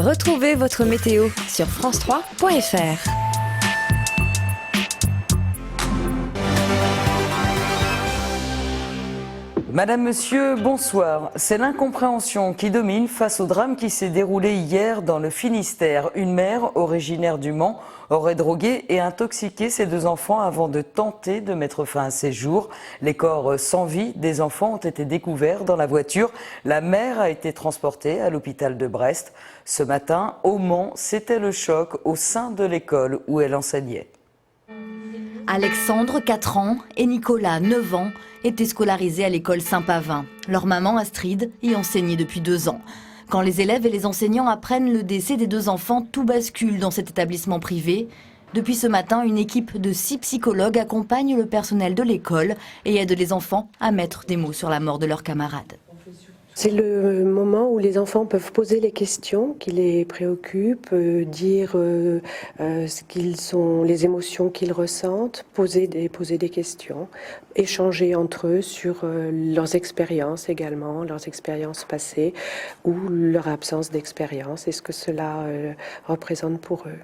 Retrouvez votre météo sur france3.fr. Madame, Monsieur, bonsoir. C'est l'incompréhension qui domine face au drame qui s'est déroulé hier dans le Finistère. Une mère, originaire du Mans, aurait drogué et intoxiqué ses deux enfants avant de tenter de mettre fin à ses jours. Les corps sans vie des enfants ont été découverts dans la voiture. La mère a été transportée à l'hôpital de Brest. Ce matin, au Mans, c'était le choc au sein de l'école où elle enseignait. Alexandre, 4 ans, et Nicolas, 9 ans, étaient scolarisés à l'école Saint-Pavin. Leur maman, Astrid, y enseignait depuis 2 ans. Quand les élèves et les enseignants apprennent le décès des 2 enfants, tout bascule dans cet établissement privé. Depuis ce matin, une équipe de 6 psychologues accompagne le personnel de l'école et aide les enfants à mettre des mots sur la mort de leurs camarades. C'est le moment où les enfants peuvent poser les questions qui les préoccupent, dire ce qu'ils sont, les émotions qu'ils ressentent, poser des questions, échanger entre eux sur leurs expériences également, leurs expériences passées ou leur absence d'expérience et ce que cela représente pour eux.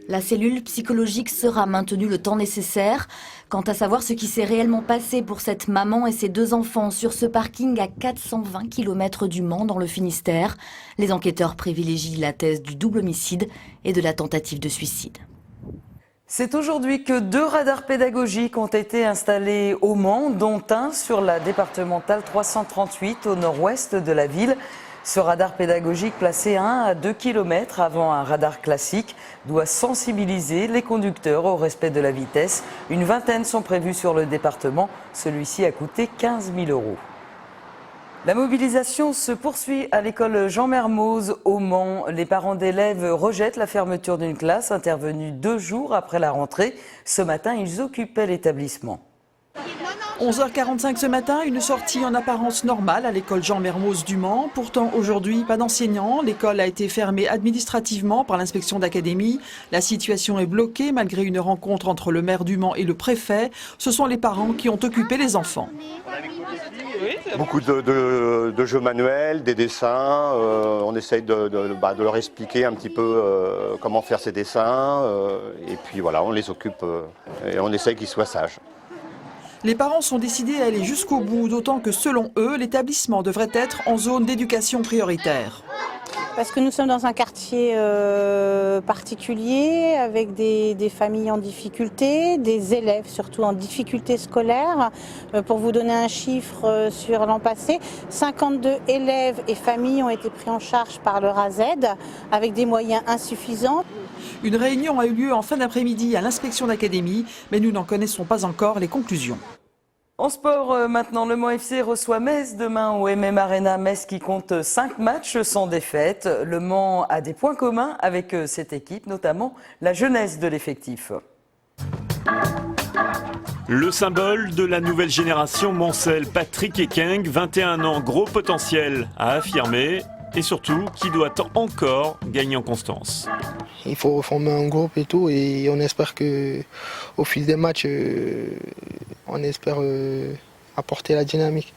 La cellule psychologique sera maintenue le temps nécessaire. Quant à savoir ce qui s'est réellement passé pour cette maman et ses 2 enfants sur ce parking à 420 km du Mans dans le Finistère, les enquêteurs privilégient la thèse du double homicide et de la tentative de suicide. C'est aujourd'hui que 2 radars pédagogiques ont été installés au Mans, dont un sur la départementale 338 au nord-ouest de la ville. Ce radar pédagogique placé à 1 à 2 km avant un radar classique doit sensibiliser les conducteurs au respect de la vitesse. Une vingtaine sont prévus sur le département. Celui-ci a coûté 15 000 €. La mobilisation se poursuit à l'école Jean Mermoz au Mans. Les parents d'élèves rejettent la fermeture d'une classe intervenue 2 jours après la rentrée. Ce matin, ils occupaient l'établissement. 11h45 ce matin, une sortie en apparence normale à l'école Jean Mermoz du Mans. Pourtant aujourd'hui, pas d'enseignants. L'école a été fermée administrativement par l'inspection d'académie. La situation est bloquée malgré une rencontre entre le maire du Mans et le préfet. Ce sont les parents qui ont occupé les enfants. Beaucoup de jeux manuels, des dessins. On essaye de leur expliquer un petit peu comment faire ces dessins. Et puis voilà, on les occupe et on essaye qu'ils soient sages. Les parents sont décidés à aller jusqu'au bout, d'autant que selon eux, l'établissement devrait être en zone d'éducation prioritaire. Parce que nous sommes dans un quartier particulier, avec des familles en difficulté, des élèves surtout en difficulté scolaire. Pour vous donner un chiffre sur l'an passé, 52 élèves et familles ont été pris en charge par le RAZ, avec des moyens insuffisants. Une réunion a eu lieu en fin d'après-midi à l'inspection d'académie, mais nous n'en connaissons pas encore les conclusions. En sport, maintenant, le Mans FC reçoit Metz demain au MM Arena. Metz qui compte 5 matchs sans défaite. Le Mans a des points communs avec cette équipe, notamment la jeunesse de l'effectif. Le symbole de la nouvelle génération mancelle, Patrick Ekeng, 21 ans, gros potentiel à affirmer et surtout qui doit encore gagner en constance. Il faut former un groupe et tout, et on espère qu'au fil des matchs, on espère apporter la dynamique.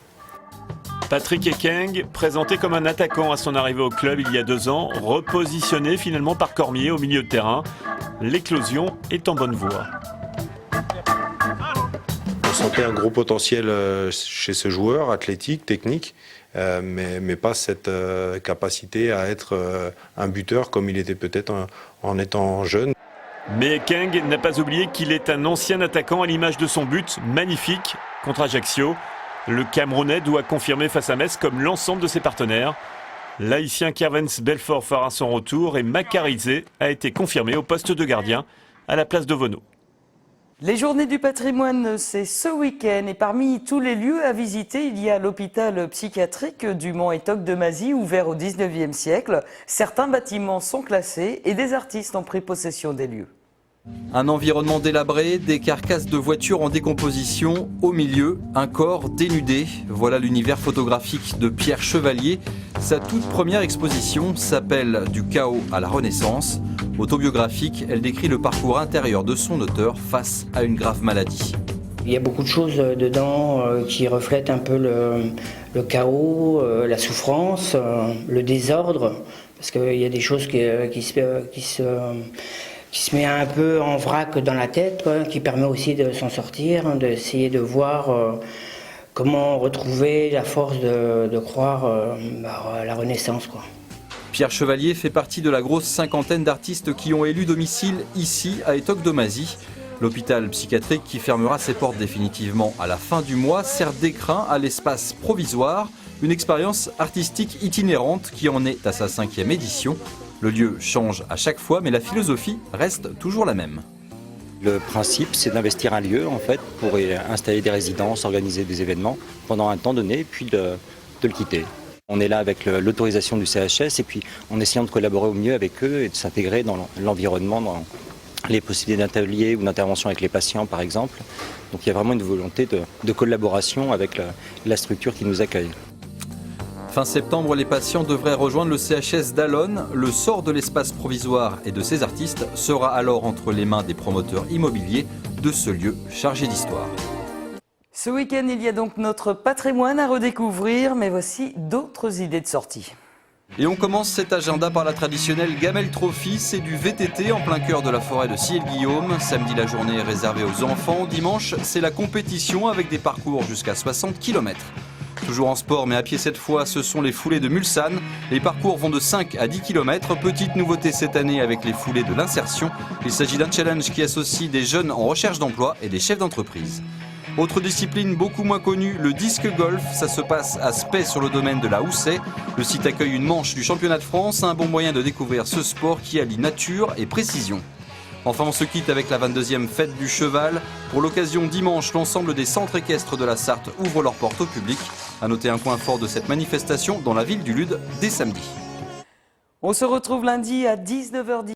Patrick Ekeng, présenté comme un attaquant à son arrivée au club il y a 2 ans, repositionné finalement par Cormier au milieu de terrain. L'éclosion est en bonne voie. On sentait un gros potentiel chez ce joueur, athlétique, technique, mais pas cette capacité à être un buteur comme il était peut-être en étant jeune. Mais Ekeng n'a pas oublié qu'il est un ancien attaquant à l'image de son but magnifique contre Ajaccio. Le Camerounais doit confirmer face à Metz comme l'ensemble de ses partenaires. L'Haïtien Kervens Belfort fera son retour et Macarizé a été confirmé au poste de gardien à la place de Vonneau. Les journées du patrimoine, c'est ce week-end et parmi tous les lieux à visiter, il y a l'hôpital psychiatrique du Mans et Toc de Mazie, ouvert au 19e siècle. Certains bâtiments sont classés et des artistes ont pris possession des lieux. Un environnement délabré, des carcasses de voitures en décomposition, au milieu, un corps dénudé. Voilà l'univers photographique de Pierre Chevalier. Sa toute première exposition s'appelle « Du chaos à la Renaissance ». Autobiographique, elle décrit le parcours intérieur de son auteur face à une grave maladie. Il y a beaucoup de choses dedans qui reflètent un peu le chaos, la souffrance, le désordre. Parce qu'il y a des choses qui se met un peu en vrac dans la tête, quoi, qui permet aussi de s'en sortir, d'essayer de voir comment retrouver la force de croire à la renaissance, quoi. Pierre Chevalier fait partie de la grosse cinquantaine d'artistes qui ont élu domicile ici à Étoques-Domazy. L'hôpital psychiatrique qui fermera ses portes définitivement à la fin du mois sert d'écrin à l'espace provisoire, une expérience artistique itinérante qui en est à sa 5e édition. Le lieu change à chaque fois, mais la philosophie reste toujours la même. Le principe, c'est d'investir un lieu en fait pour installer des résidences, organiser des événements pendant un temps donné, puis de le quitter. On est là avec l'autorisation du CHS et puis en essayant de collaborer au mieux avec eux et de s'intégrer dans l'environnement, dans les possibilités d'ateliers ou d'intervention avec les patients par exemple. Donc il y a vraiment une volonté de collaboration avec la structure qui nous accueille. Fin septembre, les patients devraient rejoindre le CHS d'Allonnes. Le sort de l'espace provisoire et de ses artistes sera alors entre les mains des promoteurs immobiliers de ce lieu chargé d'histoire. Ce week-end, il y a donc notre patrimoine à redécouvrir, mais voici d'autres idées de sortie. Et on commence cet agenda par la traditionnelle Gamelle Trophy, c'est du VTT en plein cœur de la forêt de Ciel-Guillaume. Samedi, la journée est réservée aux enfants. Dimanche, c'est la compétition avec des parcours jusqu'à 60 km. Toujours en sport, mais à pied cette fois, ce sont les foulées de Mulsanne. Les parcours vont de 5 à 10 km. Petite nouveauté cette année avec les foulées de l'insertion. Il s'agit d'un challenge qui associe des jeunes en recherche d'emploi et des chefs d'entreprise. Autre discipline beaucoup moins connue, le disque golf. Ça se passe à Spey sur le domaine de la Houssaye. Le site accueille une manche du championnat de France, un bon moyen de découvrir ce sport qui allie nature et précision. Enfin, on se quitte avec la 22e fête du cheval. Pour l'occasion, dimanche, l'ensemble des centres équestres de la Sarthe ouvrent leurs portes au public. À noter un point fort de cette manifestation dans la ville du Lude dès samedi. On se retrouve lundi à 19h10.